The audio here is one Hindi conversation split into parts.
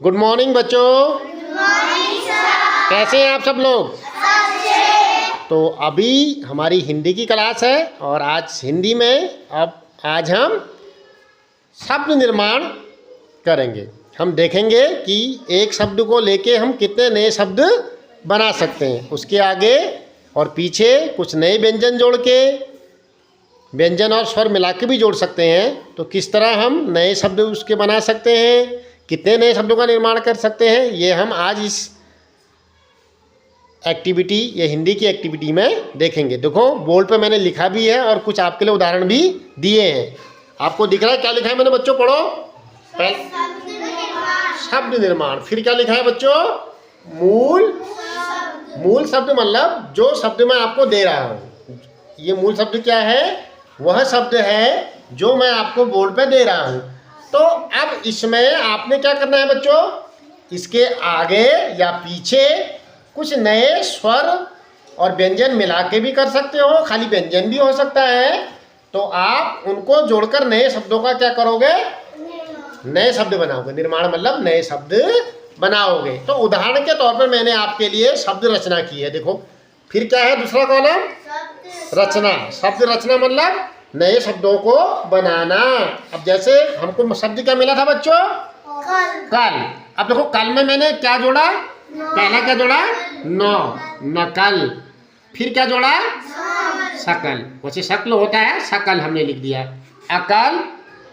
गुड मॉर्निंग बच्चों। कैसे हैं आप सब लोग? तो अभी हमारी हिंदी की क्लास है और आज हिंदी में आज हम शब्द निर्माण करेंगे। हम देखेंगे कि एक शब्द को लेके हम कितने नए शब्द बना सकते हैं। उसके आगे और पीछे कुछ नए व्यंजन जोड़ के, व्यंजन और स्वर मिला के भी जोड़ सकते हैं। तो किस तरह हम नए शब्द उसके बना सकते हैं, कितने नए शब्दों का निर्माण कर सकते हैं, ये हम आज इस एक्टिविटी, ये हिंदी की एक्टिविटी में देखेंगे। देखो बोर्ड पे मैंने लिखा भी है और कुछ आपके लिए उदाहरण भी दिए हैं। आपको दिख रहा है क्या लिखा है मैंने? बच्चों पढ़ो। शब्द निर्माण। फिर क्या लिखा है बच्चों? मूल शब्द मतलब जो शब्द मैं आपको दे रहा हूँ। ये मूल शब्द क्या है? वह शब्द है जो मैं आपको बोर्ड पे दे रहा हूँ। तो अब इसमें आपने क्या करना है बच्चों? इसके आगे या पीछे कुछ नए स्वर और व्यंजन मिला के भी कर सकते हो, खाली व्यंजन भी हो सकता है। तो आप उनको जोड़कर नए शब्दों का क्या करोगे? नए शब्द बनाओगे। निर्माण मतलब नए शब्द बनाओगे। तो उदाहरण के तौर पर मैंने आपके लिए शब्द रचना की है। देखो फिर क्या है दूसरा कॉलम? रचना। शब्द रचना मतलब नए शब्दों को बनाना। अब जैसे हमको शब्द क्या मिला था बच्चों? कल। अब देखो कल में मैंने क्या जोड़ा? पहला क्या जोड़ा? नकल। फिर क्या जोड़ा? शकल। वैसे शक्ल होता है, शकल हमने लिख दिया। अकल।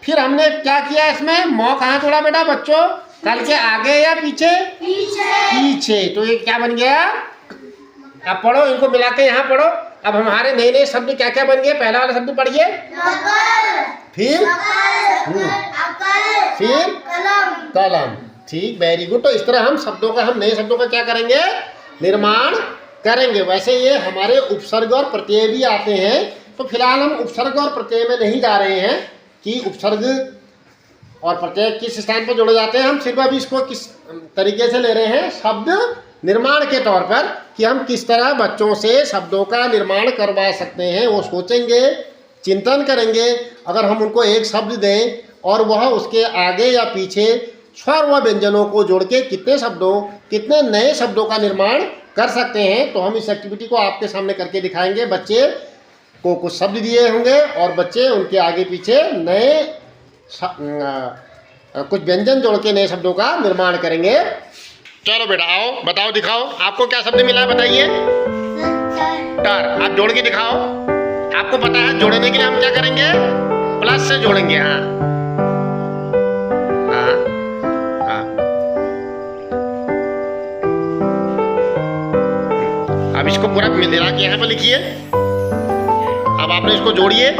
फिर हमने क्या किया इसमें? मौ कहाँ जोड़ा बेटा बच्चों? कल के आगे या पीछे? पीछे। तो ये क्या बन गया? अब पढ़ो, इनको मिला के यहाँ पढ़ो। अब हमारे नए नए शब्द क्या क्या बन गए? पहला वाला शब्द पढ़िए। फिर कलम। ठीक, वेरी गुड। तो इस तरह हम शब्दों का, हम नए शब्दों का क्या करेंगे? निर्माण करेंगे। वैसे ये हमारे उपसर्ग और प्रत्यय भी आते हैं। तो फिलहाल हम उपसर्ग और प्रत्यय में नहीं जा रहे हैं कि उपसर्ग और प्रत्यय किस स्थान पर जोड़े जाते हैं। हम सिर्फ अभी इसको किस तरीके से ले रहे हैं शब्द निर्माण के तौर पर, कि हम किस तरह बच्चों से शब्दों का निर्माण करवा सकते हैं। वो सोचेंगे, चिंतन करेंगे। अगर हम उनको एक शब्द दें और वह उसके आगे या पीछे स्वर व व्यंजनों को जोड़ के कितने नए शब्दों का निर्माण कर सकते हैं। तो हम इस एक्टिविटी को आपके सामने करके दिखाएंगे। बच्चे को कुछ शब्द दिए होंगे और बच्चे उनके आगे पीछे नए कुछ व्यंजन जोड़ के नए शब्दों का निर्माण करेंगे। चलो बेटा आओ, बताओ, दिखाओ। आपको क्या शब्द मिला है बताइए? टर। आप जोड़ के दिखाओ। आपको पता है जोड़ने के लिए हम क्या करेंगे? प्लस से जोड़ेंगे। हाँ हाँ हाँ। अब इसको पूरा मिला के यहाँ पर लिखिए। अब आपने इसको जोड़िए,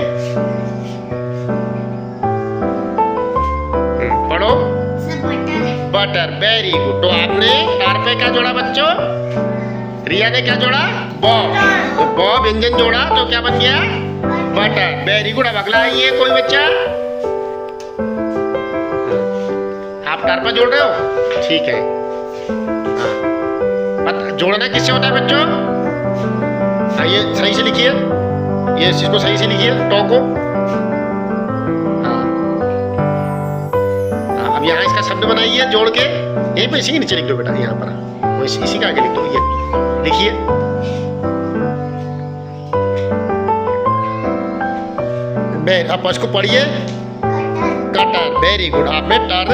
पढ़ो। बटर। Very good. तो आपने टार पे क्या जोड़ा बच्चों? रिया ने क्या जोड़ा? बॉ। तो बॉ व्यंजन जोड़ा तो क्या बन गया? बटर। Very good. अब अगला आइए, कोई बच्चा? आप टार पर जोड़ रहे हो? ठीक है। हाँ, जोड़ना किससे होता है बच्चों? आइए सही से लिखिए, ये इसको सही से लिखिए, टॉ को। अब यहाँ इसका शब्द बनाइए जोड़ के। यहीं पे इसी के नीचे लिख दो बेटा, यहाँ पर वो इसी का आगे लिख दो। ये लिखिए। अब इसको पढ़िए। कटर। Very good. आपने टर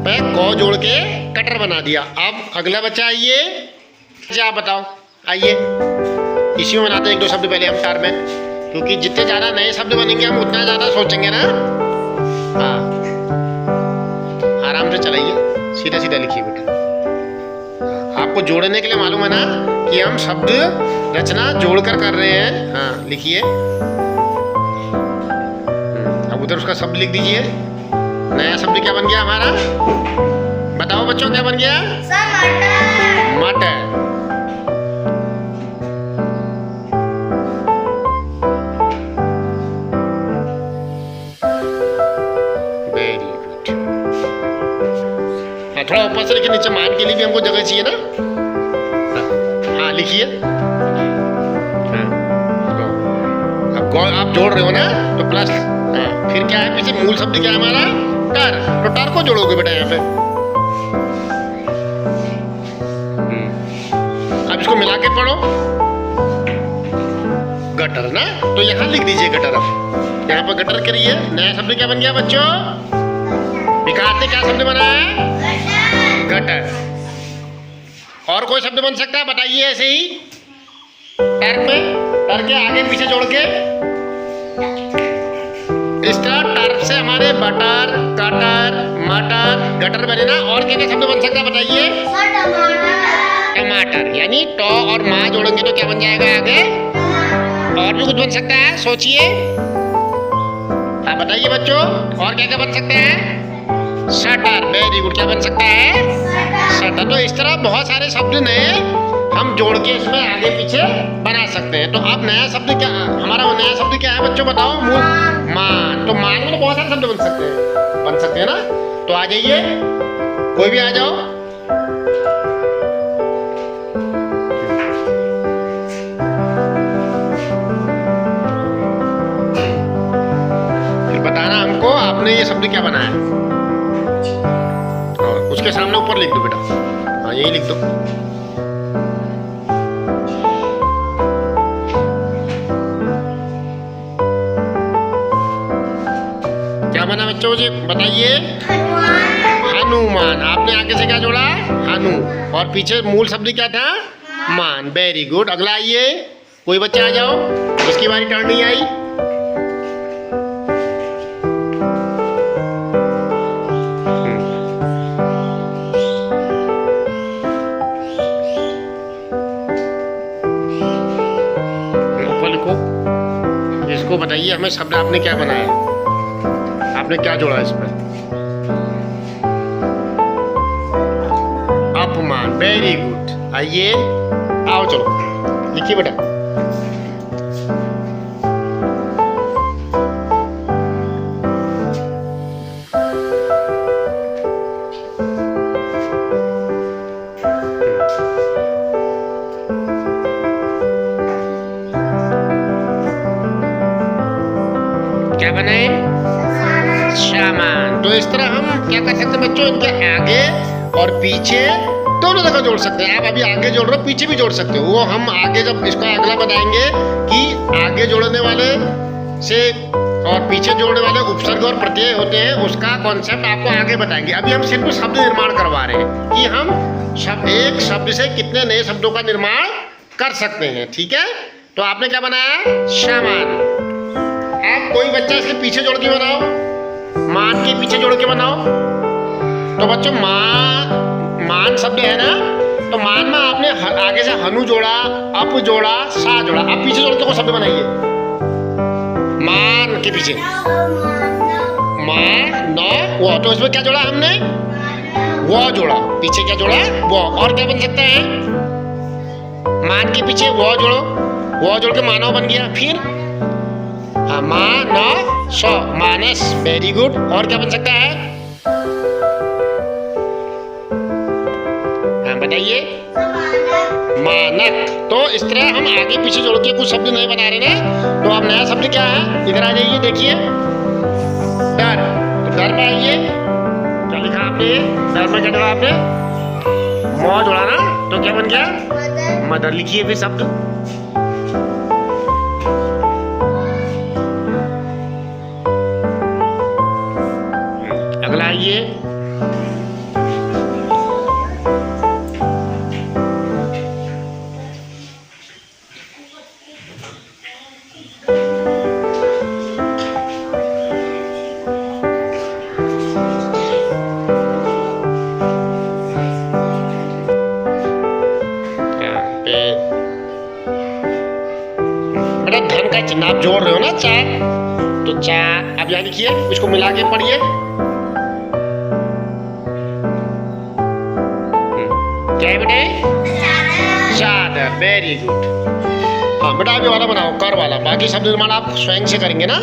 पे कौ जोड़ के कटर बना दिया। अब अगला बच्चा आइए। अच्छा आप बताओ, आइए। इसी में बनाते हैं एक दो शब्द पहले हम टार में, क्योंकि जितने ज़्यादा नए शब्द बनेंगे हम उतना ज़्यादा सोचेंगे ना। हाँ, आराम से चलाइए, सीधा सीधा लिखिए बेटा। आपको जोड़ने के लिए मालूम है ना कि हम शब्द रचना जोड़कर कर रहे हैं। हाँ लिखिए। अब उधर उसका शब्द लिख दीजिए। नया शब्द क्या बन गया हमारा? बताओ बच्चों, क्या बन गया? मटर। थोड़ा ऊपर से, लेकिन नीचे मान के लिए भी हमको जगह चाहिए ना। हाँ लिखिए। अब आप जोड़ रहे हो ना तो प्लस। हाँ, फिर क्या है पीछे? मूल शब्द क्या है हमारा? टर। तो टर को जोड़ोगे बेटा यहाँ पे। पढ़ो, गटर ना, तो यहाँ लिख दीजिए गटर। अब यहाँ पर गटर करिए, नया शब्द क्या बन गया बच्चों? विकास ने क्या शब्द बनाया? गटर। और कोई शब्द बन सकता है? बताइए ऐसे ही टर्क में, टर्क के आगे पीछे जोड़ के। इस तरह टर्क से हमारे बटर, कटर, मटर, गटर बने ना। और क्या क्या शब्द बन सकता है बताइए? टमाटर, यानी टॉ और माँ जोड़ेंगे तो क्या बन जाएगा आगे? और भी कुछ बन सकता है, सोचिए। हाँ बताइए बच्चों, और क्या क्या बन सकते हैं? Shutter, very good. क्या बन सकता है? शटर। तो इस तरह बहुत सारे शब्द नए हम जोड़ के इसमें आगे पीछे बना सकते हैं। तो अब नया शब्द क्या, हमारा नया शब्द क्या है बच्चों बताओ? मान। तो मान में तो बहुत सारे शब्द बन सकते हैं ना। तो आ जाइए, कोई भी आ जाओ। फिर बताना हमको आपने ये शब्द क्या बनाया है। और उसके सामने ऊपर लिख दो बेटा। हाँ यही लिख दो। क्या बना बच्चों जी बताइए? हनुमान। आपने आगे से क्या जोड़ा? हनु। और पीछे मूल शब्द क्या था? मान। Very good. अगला आइए, कोई बच्चा आ जाओ, उसकी बारी टर्न नहीं आई। इसको बताइए हमें शब्द आपने क्या बनाया, आपने क्या जोड़ा इसमें? अपमान। Very good. आइए, आओ चलो लिखिए बेटा। क्या बनाए? सामान। तो इस तरह हम क्या कर सकते हैं बच्चों? इनके आगे और पीछे दोनों जगह जोड़ सकते हैं। आप अभी आगे जोड़ रहे हो, पीछे भी जोड़ सकते हो। वो हम आगे जब इसको अगला बताएंगे कि आगे जोड़ने वाले से और पीछे जोड़ने वाले उपसर्ग और प्रत्यय होते हैं, उसका कॉन्सेप्ट आपको आगे बताएंगे। अभी हम सिर्फ शब्द निर्माण करवा रहे हैं कि हम एक शब्द से कितने नए शब्दों का निर्माण कर सकते हैं। ठीक है, तो आपने क्या बनाया? सामान। अब कोई बच्चा इसके पीछे जोड़ के बनाओ, मान के पीछे जोड़ के बनाओ। तो बच्चों मान शब्द है ना, तो मान में आपने आगे से हनु जोड़ा, अप जोड़ा, सा जोड़ा। अब पीछे जोड़ के कोई शब्द बनाइए मान के पीछे। मान न वो, तो इसमें क्या जोड़ा हमने? वो जोड़ा। पीछे क्या जोड़ा? वो। और क्या बन सकता है? मान के पीछे वो जोड़ो, वो जोड़ के मानव बन गया। फिर मानस, मानस। Very good. और क्या बन सकता है? हाँ बताइए। मानक। तो इस तरह हम आगे पीछे जोड़ के कुछ शब्द नए बना रहे हैं। तो अब नया शब्द क्या है? इधर आ जाइए, देखिए। डर। तो डर पे आइए। क्या लिखा आपने? डर में क्या जोड़ा आपने? मौ जोड़ा ना, तो क्या बन गया? मदर। लिखिए फिर शब्द। अगला आइए। बेटा धन का चिन्ह आप जोड़ रहे हो ना, चार, तो चार। अब यहाँ लिखिए, इसको मिला के पढ़िए। क्या है बेटे? चादर। Very good. हाँ बेटा अभी वाला बनाओ, कर वाला। बाकी शब्द निर्माण आप स्वयं से करेंगे ना।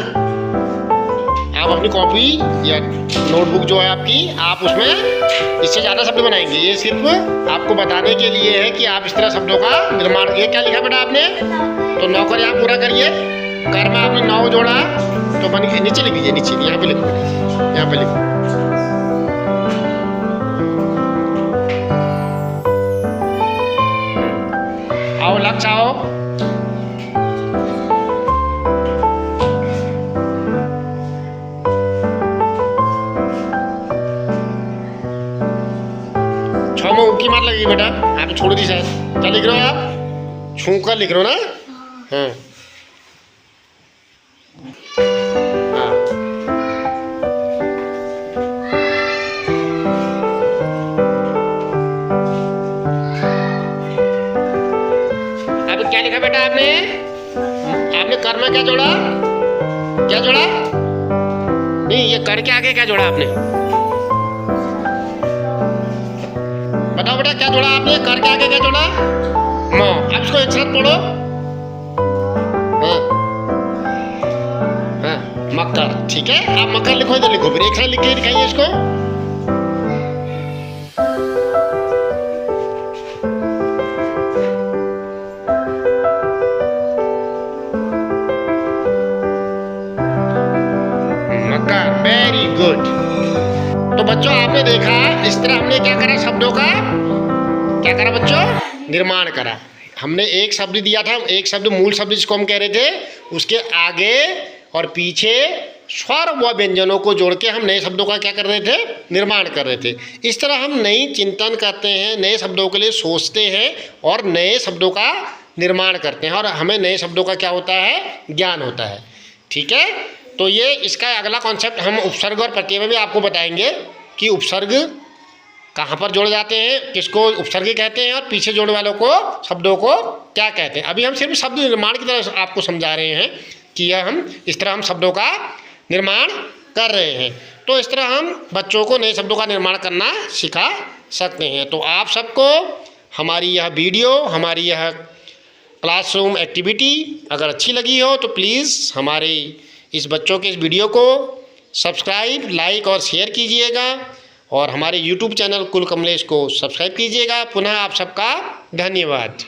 आप अपनी कॉपी या नोटबुक जो है आपकी, आप उसमें इससे ज़्यादा शब्द बनाएंगे। ये सिर्फ आपको बताने के लिए है कि आप इस तरह शब्दों का निर्माण। ये क्या लिखा बेटा आपने? तो नौकर यहाँ पूरा करिए। कर में आपने 9 जोड़ा, तो बन गया। नीचे लिख लीजिए, नीचे यहाँ पे लिखो, यहाँ पे लिखो। आओ 6 में उकी मार लगेगी बेटा, आप छोड़ दी शायद। क्या लिख रहे हो आप? छू कर लिख रहे हो ना? हाँ हाँ। अब क्या लिखा बेटा आपने? आपने कर में क्या जोड़ा? क्या जोड़ा? नहीं, ये कर के आगे क्या जोड़ा आपने? बताओ बेटा, क्या जोड़ा आपने? कर के आगे क्या जोड़ा? म। अब इसको एक साथ पढ़ो। हाँ हाँ, मकर। ठीक है, आप मकर लिखो, इधर लिखो, फिर एक साथ लिख के दिखाइए इसको। मकर, वेरी गुड। तो बच्चों आपने देखा, इस तरह हमने क्या करा, शब्दों का क्या करा बच्चों? निर्माण करा। हमने एक शब्द दिया था, एक शब्द मूल शब्द जिसको हम कह रहे थे, उसके आगे और पीछे स्वर व व्यंजनों को जोड़ के हम नए शब्दों का क्या कर रहे थे? निर्माण कर रहे थे। इस तरह हम नई चिंतन करते हैं, नए शब्दों के लिए सोचते हैं और नए शब्दों का निर्माण करते हैं, और हमें नए शब्दों का क्या होता है? ज्ञान होता है। ठीक है, तो ये इसका अगला कॉन्सेप्ट हम उपसर्ग और प्रत्यय में भी आपको बताएंगे कि उपसर्ग कहाँ पर जोड़ जाते हैं, किसको उपसर्ग कहते हैं, और पीछे जोड़ने वालों को, शब्दों को क्या कहते हैं। अभी हम सिर्फ शब्द निर्माण की तरह आपको समझा रहे हैं कि यह हम इस तरह हम शब्दों का निर्माण कर रहे हैं। तो इस तरह हम बच्चों को नए शब्दों का निर्माण करना सिखा सकते हैं। तो आप सबको हमारी यह वीडियो, हमारी यह क्लासरूम एक्टिविटी अगर अच्छी लगी हो तो प्लीज़ हमारे इस बच्चों के इस वीडियो को सब्सक्राइब, लाइक और शेयर कीजिएगा, और हमारे YouTube चैनल कुल कमलेश को सब्सक्राइब कीजिएगा। पुनः आप सबका धन्यवाद।